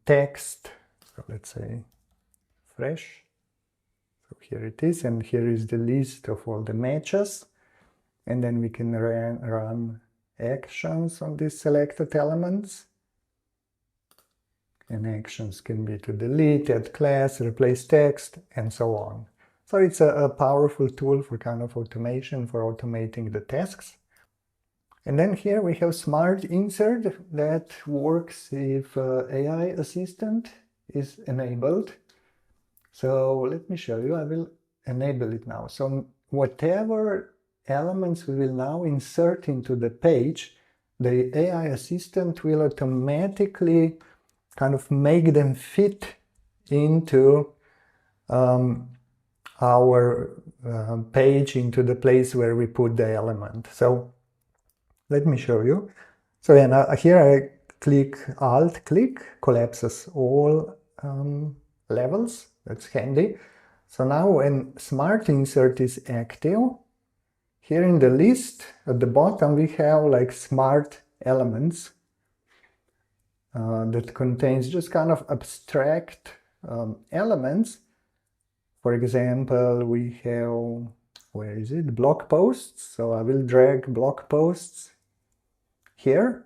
text, so let's say fresh. So here it is, and here is the list of all the matches. And then we can run actions on these selected elements. And actions can be to delete, add class, replace text, and so on. So it's a powerful tool for kind of automation, for automating the tasks. And then here we have Smart Insert that works if AI Assistant is enabled. So let me show you. I will enable it now. So whatever elements we will now insert into the page, the AI Assistant will automatically kind of make them fit into our page, into the place where we put the element. So let me show you. So yeah, here I click Alt-click, collapses all levels. That's handy. So now when Smart Insert is active, here in the list at the bottom we have like smart elements that contains just kind of abstract elements. For example, we have, where is it? Blog posts. So I will drag blog posts here.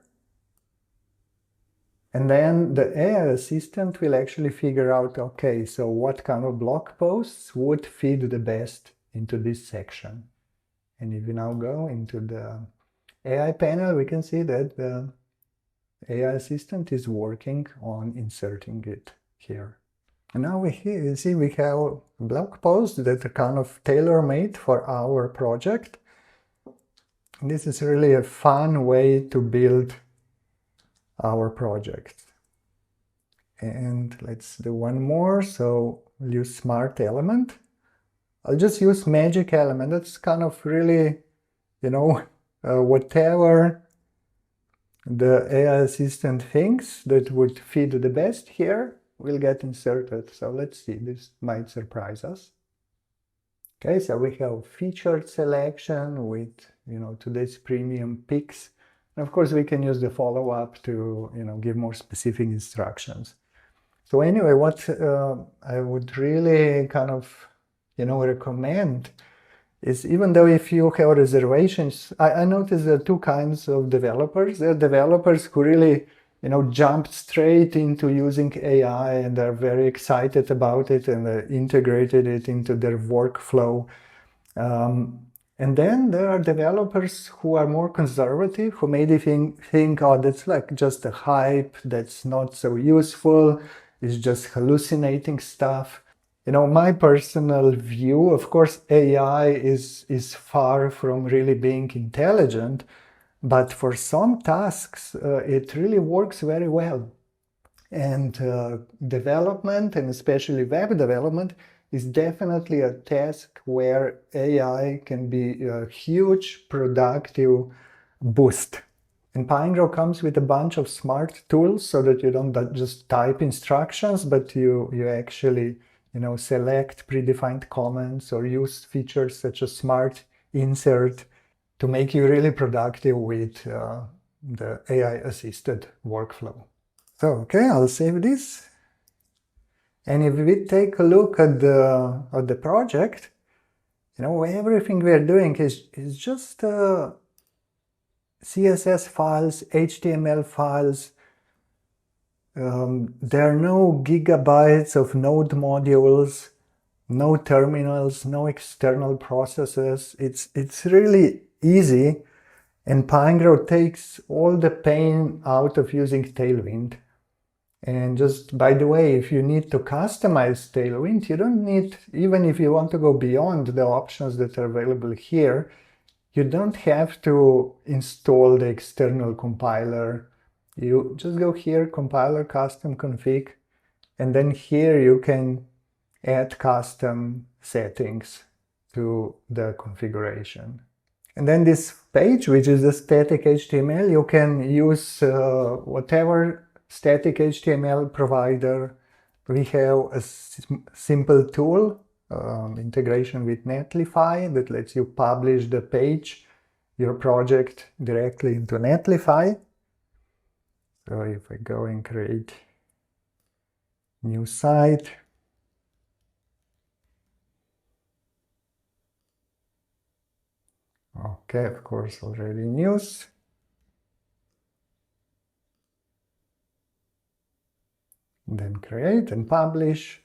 And then the AI assistant will actually figure out, okay, so what kind of blog posts would fit the best into this section. And if we now go into the AI panel, we can see that the AI assistant is working on inserting it here. And now you see we have blog posts that are kind of tailor-made for our project. And this is really a fun way to build our project. And let's do one more. So we'll use smart element. I'll just use magic element. That's kind of really, whatever the AI assistant thinks that would fit the best here will get inserted. So let's see, this might surprise us. Okay, so we have featured selection with, today's premium picks. And of course, we can use the follow-up to, give more specific instructions. So anyway, what I would really kind of, recommend is, even though if you have reservations, I noticed there are two kinds of developers. There are developers who really, jumped straight into using AI and are very excited about it and integrated it into their workflow. And then there are developers who are more conservative, who maybe think, oh, that's like just a hype, that's not so useful, it's just hallucinating stuff. My personal view, of course, AI is far from really being intelligent, but for some tasks, it really works very well. And development, and especially web development, is definitely a task where AI can be a huge productive boost. And Pinegrow comes with a bunch of smart tools so that you don't just type instructions, but you actually select predefined comments or use features such as smart insert to make you really productive with the AI-assisted workflow. So, okay, I'll save this. And if we take a look at the project, everything we're doing is just CSS files, HTML files. There are no gigabytes of node modules, no terminals, no external processes. It's really easy, and Pinegrow takes all the pain out of using Tailwind. And just by the way, if you need to customize Tailwind, you don't need, even if you want to go beyond the options that are available here, you don't have to install the external compiler. You just go here, compiler custom config, and then here you can add custom settings to the configuration. And then this page, which is the static HTML, you can use whatever static HTML provider. We have a simple tool, integration with Netlify, that lets you publish the page, your project, directly into Netlify. So if I go and create new site, okay, of course, already news. Then create and publish.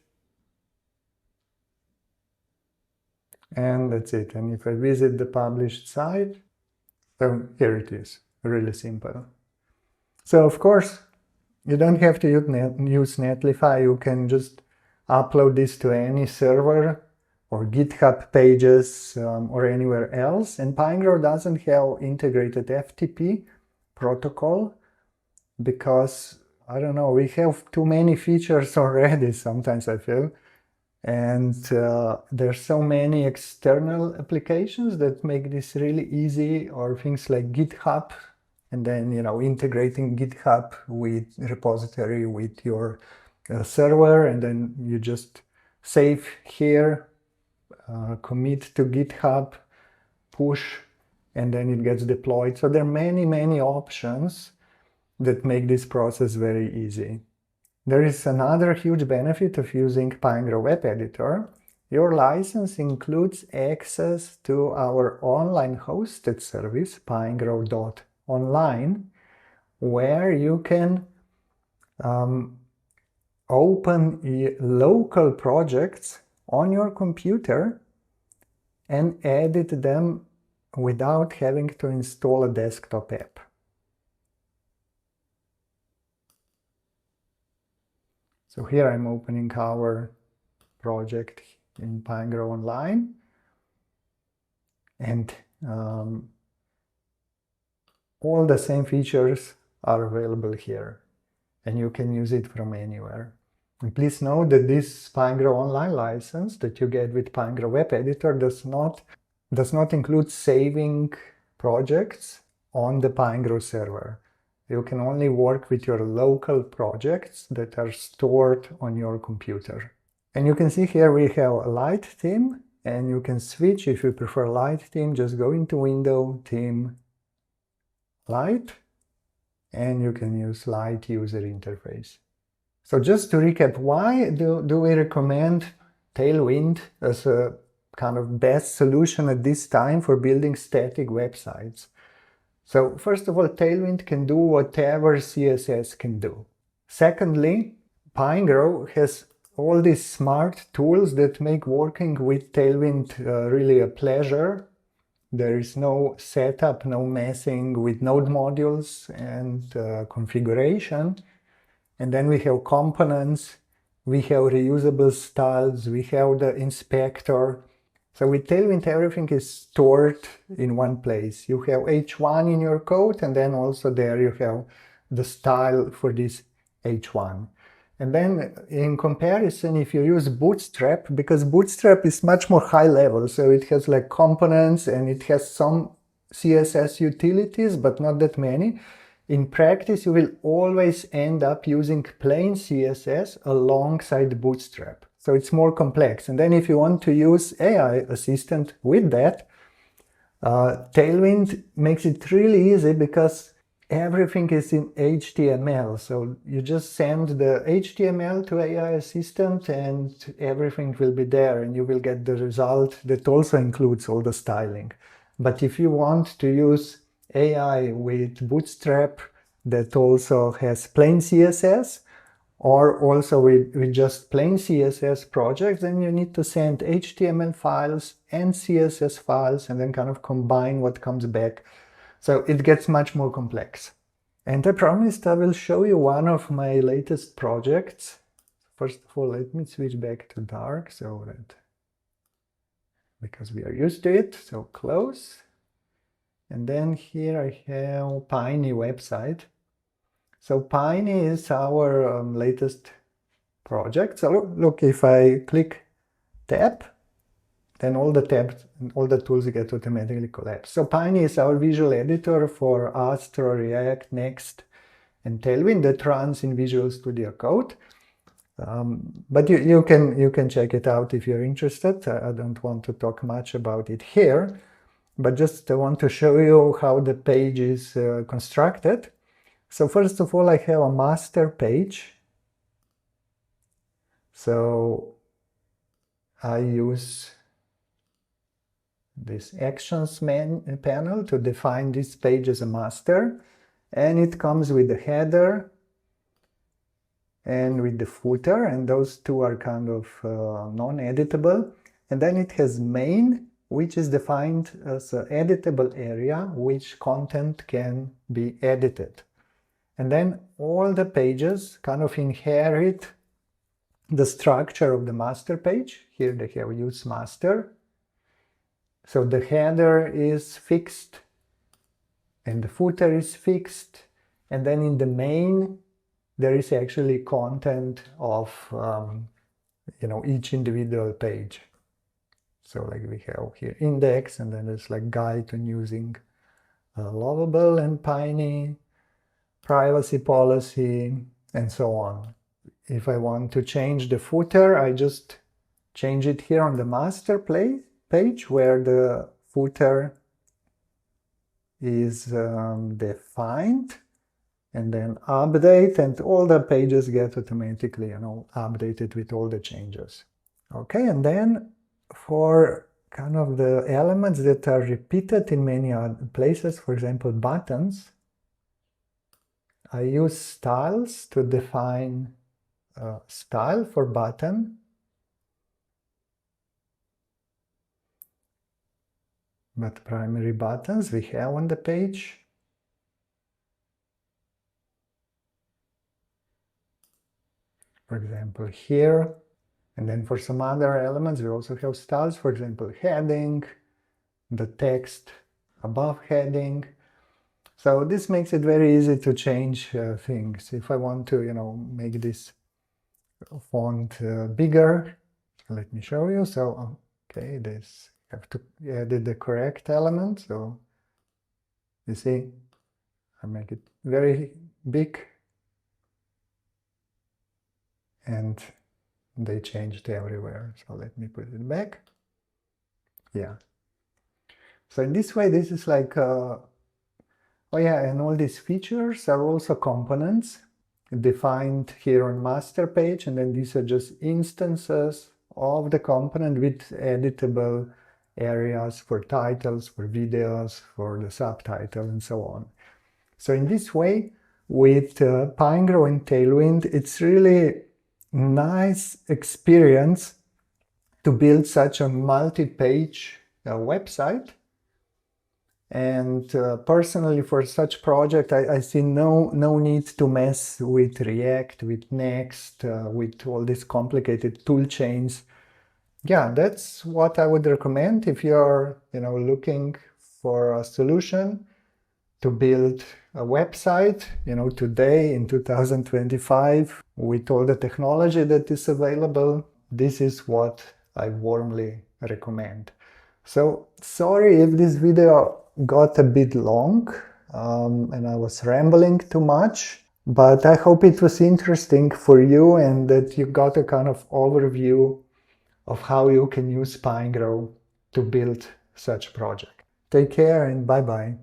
And that's it. And if I visit the published site, so here it is, really simple. So of course, you don't have to use Netlify. You can just upload this to any server or GitHub pages or anywhere else. And Pinegrow doesn't have integrated FTP protocol because, I don't know, we have too many features already, sometimes I feel. And there's so many external applications that make this really easy, or things like GitHub, and then, integrating GitHub with repository with your server, and then you just save here, commit to GitHub, push, and then it gets deployed. So there are many, many options that make this process very easy. There is another huge benefit of using Pinegrow Web Editor. Your license includes access to our online hosted service, Pinegrow.online, where you can open local projects on your computer and edit them without having to install a desktop app. So here I'm opening our project in Pinegrow.online, and all the same features are available here, and you can use it from anywhere. And please note that this Pinegrow.online license that you get with Pinegrow Web Editor does not include saving projects on the Pinegrow server. You can only work with your local projects that are stored on your computer. And you can see here we have a light theme, and you can switch if you prefer light theme. Just go into Window, Theme, Light, and you can use light user interface. So just to recap, why do we recommend Tailwind as a kind of best solution at this time for building static websites? So first of all, Tailwind can do whatever CSS can do. Secondly, Pinegrow has all these smart tools that make working with Tailwind really a pleasure. There is no setup, no messing with node modules and configuration. And then we have components, we have reusable styles, we have the inspector. So with Tailwind, everything is stored in one place. You have H1 in your code, and then also there you have the style for this H1. And then in comparison, if you use Bootstrap, because Bootstrap is much more high level, so it has like components and it has some CSS utilities, but not that many. In practice, you will always end up using plain CSS alongside Bootstrap. So it's more complex. And then if you want to use AI Assistant with that, Tailwind makes it really easy because everything is in HTML. So you just send the HTML to AI Assistant and everything will be there, and you will get the result that also includes all the styling. But if you want to use AI with Bootstrap that also has plain CSS, or also with just plain CSS projects, then you need to send HTML files and CSS files and then kind of combine what comes back. So it gets much more complex. And I promised I will show you one of my latest projects. First of all, let me switch back to dark so that, because we are used to it, so close. And then here I have Piny website. So Piny is our latest project. So look, if I click tab, then all the tabs and all the tools get automatically collapsed. So Piny is our visual editor for Astro, React, Next, and Tailwind that runs in Visual Studio Code. But you can check it out if you're interested. I don't want to talk much about it here, but just want to show you how the page is constructed. So first of all, I have a master page. So I use this actions panel to define this page as a master, and it comes with the header and with the footer, and those two are kind of non-editable. And then it has main, which is defined as an editable area which content can be edited. And then all the pages kind of inherit the structure of the master page. Here they have use master. So the header is fixed and the footer is fixed. And then in the main, there is actually content of each individual page. So like we have here index, and then there's like guide on using Lovable and Piny, privacy policy, and so on. If I want to change the footer, I just change it here on the master page where the footer is defined, and then update, and all the pages get automatically updated with all the changes. Okay, and then for kind of the elements that are repeated in many other places, for example buttons, I use styles to define a style for button. But primary buttons we have on the page. For example, here. And then for some other elements, we also have styles. For example, heading, the text above heading. So this makes it very easy to change things. If I want to, make this font bigger, let me show you. So, okay, this have to edit the correct element. So you see, I make it very big, and they changed everywhere. So let me put it back. Yeah. So in this way, this is like, oh yeah, and all these features are also components defined here on master page, and then these are just instances of the component with editable areas for titles, for videos, for the subtitle, and so on. So in this way, with Pinegrow and Tailwind, it's really nice experience to build such a multi-page website. And personally, for such project, I see no need to mess with React, with Next, with all these complicated tool chains. Yeah, that's what I would recommend if you're looking for a solution to build a website, today in 2025, with all the technology that is available. This is what I warmly recommend. So sorry if this video got a bit long and I was rambling too much, but I hope it was interesting for you and that you got a kind of overview of how you can use Pinegrow to build such a project. Take care and bye-bye.